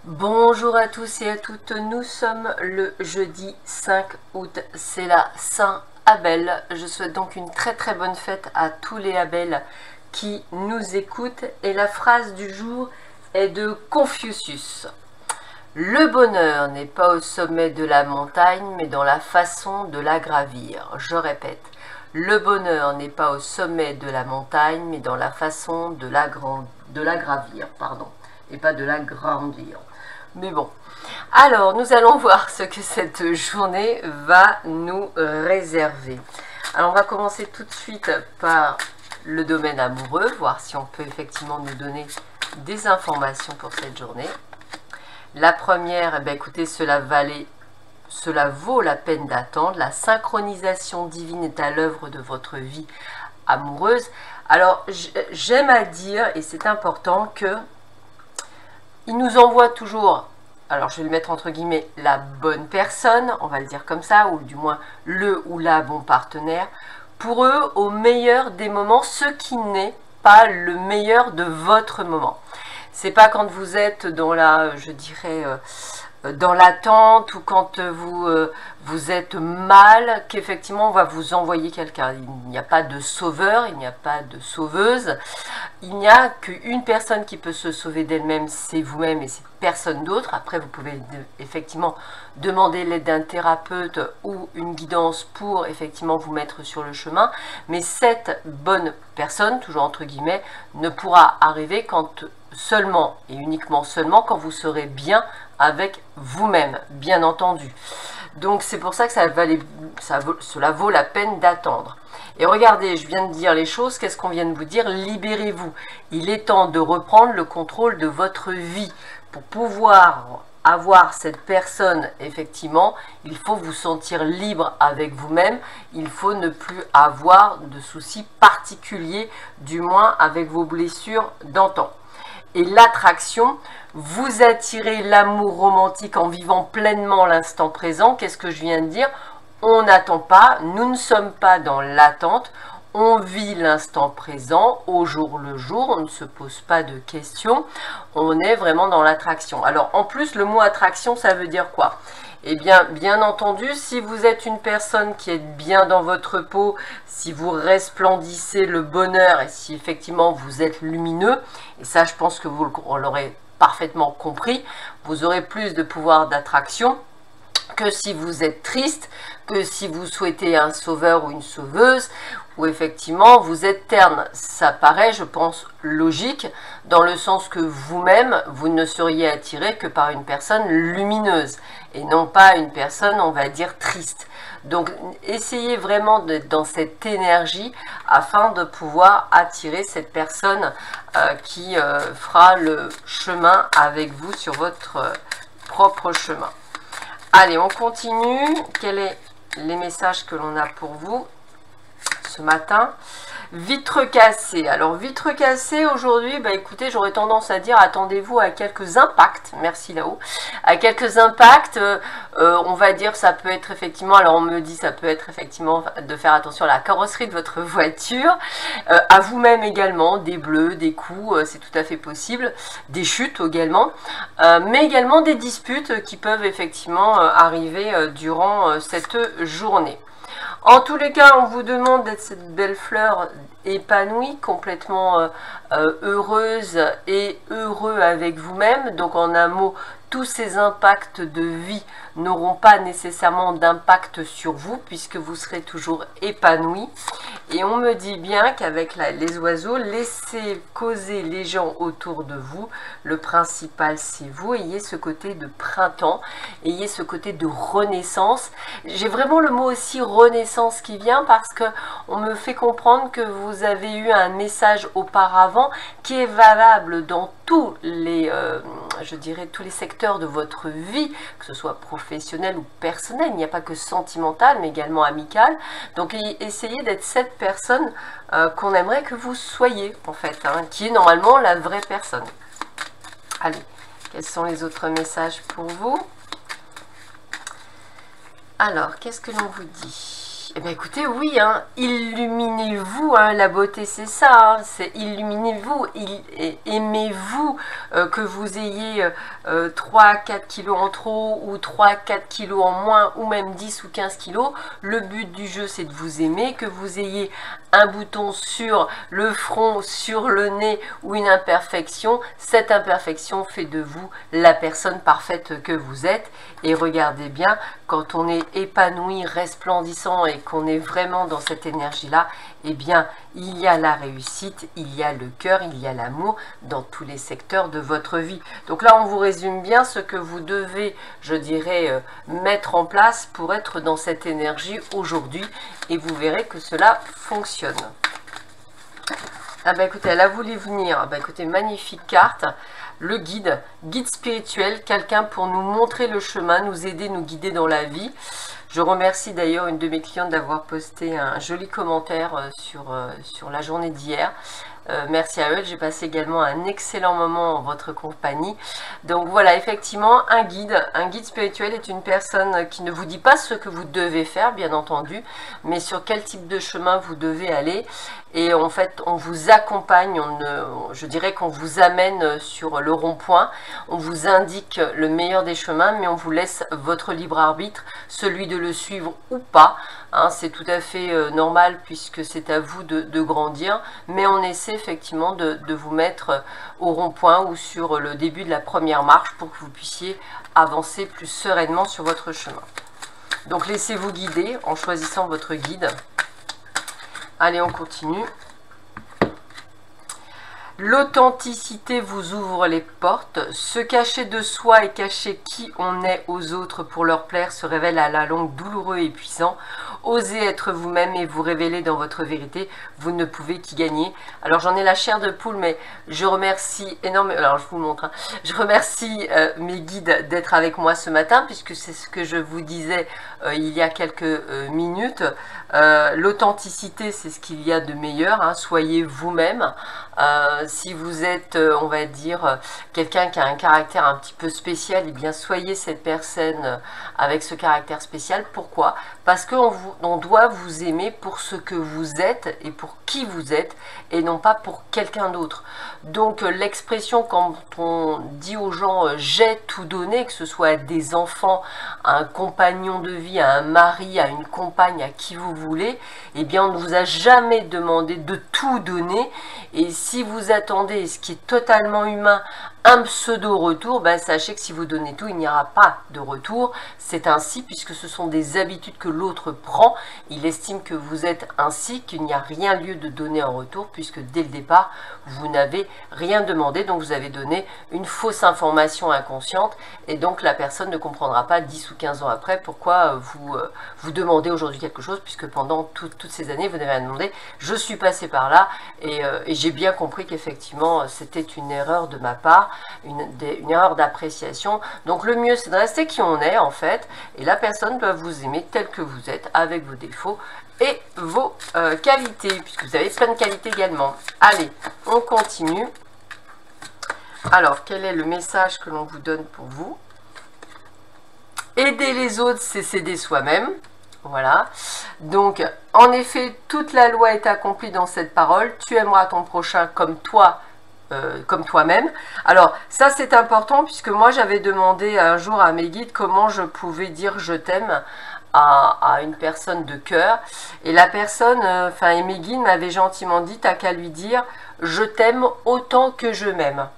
Bonjour à tous et à toutes, nous sommes le jeudi 5 août, c'est la Saint-Abel. Je souhaite donc une très bonne fête à tous les Abel qui nous écoutent. Et la phrase du jour est de Confucius. Le bonheur n'est pas au sommet de la montagne, mais dans la façon de la gravir. Je répète, le bonheur n'est pas au sommet de la montagne, mais dans la façon de la gravir, et pas de la grandir. Mais bon, alors nous allons voir ce que cette journée va nous réserver. Alors on va commencer tout de suite par le domaine amoureux, voir si on peut effectivement nous donner des informations pour cette journée. La première, eh bien, écoutez, cela vaut la peine d'attendre. La synchronisation divine est à l'œuvre de votre vie amoureuse. Alors j'aime à dire, et c'est important, que il nous envoie toujours, alors je vais le mettre entre guillemets, la bonne personne, on va le dire comme ça, ou du moins le ou la bon partenaire, pour eux au meilleur des moments, ce qui n'est pas le meilleur de votre moment. C'est pas quand vous êtes dans la, je dirais, dans l'attente ou quand vous êtes mal, qu'effectivement on va vous envoyer quelqu'un. Il n'y a pas de sauveur, il n'y a pas de sauveuse. Il n'y a qu'une personne qui peut se sauver d'elle-même, c'est vous-même et c'est personne d'autre. Après, vous pouvez effectivement demander l'aide d'un thérapeute ou une guidance pour effectivement vous mettre sur le chemin. Mais cette bonne personne, toujours entre guillemets, ne pourra arriver quand seulement et uniquement seulement quand vous serez bien avec vous-même, bien entendu. Donc c'est pour ça que cela vaut la peine d'attendre. Et regardez, je viens de dire les choses, qu'est-ce qu'on vient de vous dire? Libérez-vous. Il est temps de reprendre le contrôle de votre vie. Pour pouvoir avoir cette personne, effectivement, il faut vous sentir libre avec vous-même. Il faut ne plus avoir de soucis particuliers, du moins avec vos blessures d'antan. Et l'attraction, vous attirez l'amour romantique en vivant pleinement l'instant présent. Qu'est-ce que je viens de dire? On n'attend pas, nous ne sommes pas dans l'attente, on vit l'instant présent, au jour le jour, on ne se pose pas de questions, on est vraiment dans l'attraction. Alors en plus, le mot attraction, ça veut dire quoi? Eh bien entendu, si vous êtes une personne qui est bien dans votre peau, si vous resplendissez le bonheur et si effectivement vous êtes lumineux, et ça je pense que vous l'aurez parfaitement compris, vous aurez plus de pouvoir d'attraction que si vous êtes triste, que si vous souhaitez un sauveur ou une sauveuse, ou effectivement vous êtes terne. Ça paraît, je pense, logique, dans le sens que vous-même, vous ne seriez attiré que par une personne lumineuse, et non pas une personne, on va dire, triste. Donc, essayez vraiment d'être dans cette énergie, afin de pouvoir attirer cette personne qui fera le chemin avec vous sur votre propre chemin. Allez, on continue. Quels sont les messages que l'on a pour vous ce matin? Vitre cassée. Alors, vitre cassée, aujourd'hui, bah écoutez, j'aurais tendance à dire, attendez-vous à quelques impacts. Merci là-haut. À quelques impacts, on va dire, ça peut être effectivement, alors on me dit, ça peut être effectivement de faire attention à la carrosserie de votre voiture, à vous-même également, des bleus, des coups, c'est tout à fait possible, des chutes également, mais également des disputes qui peuvent effectivement arriver durant cette journée. En tous les cas, on vous demande d'être cette belle fleur épanouie, complètement heureuse et heureux avec vous-même. Donc en un mot, tous ces impacts de vie n'auront pas nécessairement d'impact sur vous puisque vous serez toujours épanoui. Et on me dit bien qu'avec les oiseaux, laissez causer les gens autour de vous. Le principal, c'est vous. Ayez ce côté de printemps, ayez ce côté de renaissance. J'ai vraiment le mot aussi renaissance qui vient parce que on me fait comprendre que vous avez eu un message auparavant qui est valable dans tous les, je dirais, tous les secteurs de votre vie, que ce soit professionnel ou personnel. Il n'y a pas que sentimental, mais également amical. Donc, essayez d'être cette personne qu'on aimerait que vous soyez, en fait, hein, qui est normalement la vraie personne. Allez, quels sont les autres messages pour vous? Alors, qu'est-ce que l'on vous dit? Eh bien écoutez, oui, hein, illuminez-vous, hein, la beauté c'est ça, hein, c'est illuminez-vous, aimez-vous, que vous ayez 3-4 kilos en trop ou 3-4 kilos en moins ou même 10 ou 15 kilos. Le but du jeu c'est de vous aimer, que vous ayez un bouton sur le front, sur le nez ou une imperfection. Cette imperfection fait de vous la personne parfaite que vous êtes. Et regardez bien, quand on est épanoui, resplendissant et qu'on est vraiment dans cette énergie-là, eh bien, il y a la réussite, il y a le cœur, il y a l'amour dans tous les secteurs de votre vie. Donc là, on vous résume bien ce que vous devez, je dirais, mettre en place pour être dans cette énergie aujourd'hui. Et vous verrez que cela fonctionne. Ah bah écoutez, elle a voulu venir. Ah bah écoutez, magnifique carte. Le guide, guide spirituel, quelqu'un pour nous montrer le chemin, nous aider, nous guider dans la vie. Je remercie d'ailleurs une de mes clientes d'avoir posté un joli commentaire sur la journée d'hier. Merci à eux, j'ai passé également un excellent moment en votre compagnie. Donc voilà, effectivement, un guide spirituel est une personne qui ne vous dit pas ce que vous devez faire, bien entendu, mais sur quel type de chemin vous devez aller. Et en fait, on vous accompagne, je dirais qu'on vous amène sur le rond-point, on vous indique le meilleur des chemins, mais on vous laisse votre libre arbitre, celui de le suivre ou pas. Hein, c'est tout à fait normal puisque c'est à vous de grandir, mais on essaie effectivement de vous mettre au rond-point ou sur le début de la première marche pour que vous puissiez avancer plus sereinement sur votre chemin. Donc laissez-vous guider en choisissant votre guide. Allez, on continue. L'authenticité vous ouvre les portes. Se cacher de soi et cacher qui on est aux autres pour leur plaire se révèle à la longue douloureux et épuisant. Osez être vous-même et vous révéler dans votre vérité. Vous ne pouvez qu'y gagner. Alors j'en ai la chair de poule, mais je remercie énormément. Alors je vous montre. Hein. Je remercie mes guides d'être avec moi ce matin, puisque c'est ce que je vous disais il y a quelques minutes. L'authenticité, c'est ce qu'il y a de meilleur. Hein. Soyez vous-même. Si vous êtes, on va dire, quelqu'un qui a un caractère un petit peu spécial, eh bien soyez cette personne avec ce caractère spécial. Pourquoi? Parce qu'on doit vous aimer pour ce que vous êtes et pour qui vous êtes et non pas pour quelqu'un d'autre. Donc l'expression quand on dit aux gens j'ai tout donné, que ce soit à des enfants, à un compagnon de vie, à un mari, à une compagne, à qui vous voulez, eh bien on ne vous a jamais demandé de tout donner. Et si vous attendez, ce qui est totalement humain, un pseudo-retour, ben sachez que si vous donnez tout, il n'y aura pas de retour. C'est ainsi puisque ce sont des habitudes que l'autre prend. Il estime que vous êtes ainsi, qu'il n'y a rien lieu de donner en retour puisque dès le départ, vous n'avez rien demandé. Donc vous avez donné une fausse information inconsciente et donc la personne ne comprendra pas 10 ou 15 ans après pourquoi vous demandez aujourd'hui quelque chose puisque pendant toutes ces années, vous n'avez rien demandé. Je suis passée par là et j'ai bien compris qu'effectivement, c'était une erreur de ma part. Une erreur d'appréciation. Donc le mieux c'est de rester qui on est en fait et la personne doit vous aimer tel que vous êtes avec vos défauts et vos qualités puisque vous avez plein de qualités également. Allez, on continue. Alors quel est le message que l'on vous donne pour vous? Aider les autres, c'est s'aider soi-même. Voilà, donc en effet toute la loi est accomplie dans cette parole. Tu aimeras ton prochain comme toi-même. Alors ça c'est important puisque moi j'avais demandé un jour à mes guides comment je pouvais dire je t'aime à une personne de cœur et la personne, et mes guides m'avaient gentiment dit t'as qu'à lui dire je t'aime autant que je m'aime.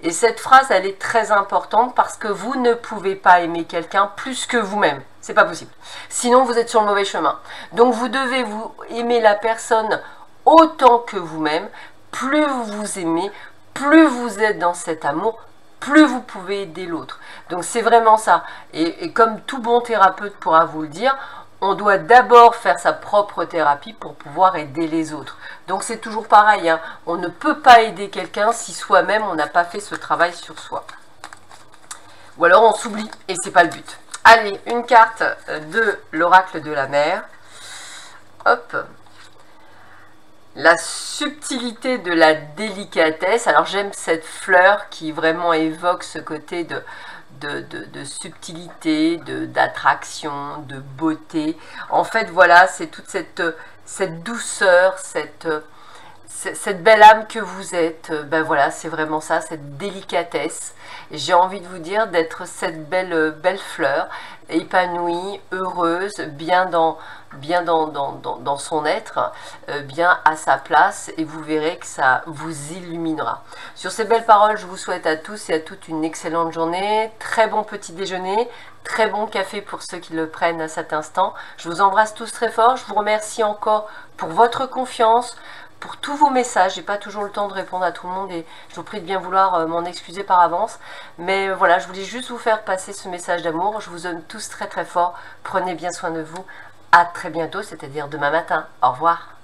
Et cette phrase elle est très importante parce que vous ne pouvez pas aimer quelqu'un plus que vous-même. C'est pas possible. Sinon vous êtes sur le mauvais chemin. Donc vous devez vous aimer la personne autant que vous-même. Plus vous vous aimez, plus vous êtes dans cet amour, plus vous pouvez aider l'autre. Donc c'est vraiment ça. Et comme tout bon thérapeute pourra vous le dire, on doit d'abord faire sa propre thérapie pour pouvoir aider les autres. Donc c'est toujours pareil, hein. On ne peut pas aider quelqu'un si soi-même on n'a pas fait ce travail sur soi. Ou alors on s'oublie et c'est pas le but. Allez, une carte de l'oracle de la mer. Hop. La subtilité de la délicatesse. Alors j'aime cette fleur qui vraiment évoque ce côté de subtilité, d'attraction, de beauté. En fait, voilà, c'est toute cette douceur, cette belle âme que vous êtes. Ben voilà, c'est vraiment ça, cette délicatesse. J'ai envie de vous dire d'être cette belle fleur, épanouie, heureuse, bien dans son être, bien à sa place, et vous verrez que ça vous illuminera. Sur ces belles paroles, je vous souhaite à tous et à toutes une excellente journée, très bon petit déjeuner, très bon café pour ceux qui le prennent à cet instant. Je vous embrasse tous très fort, je vous remercie encore pour votre confiance, pour tous vos messages. J'ai pas toujours le temps de répondre à tout le monde et je vous prie de bien vouloir m'en excuser par avance. Mais voilà, je voulais juste vous faire passer ce message d'amour. Je vous aime tous très très fort. Prenez bien soin de vous. À très bientôt, c'est-à-dire demain matin. Au revoir.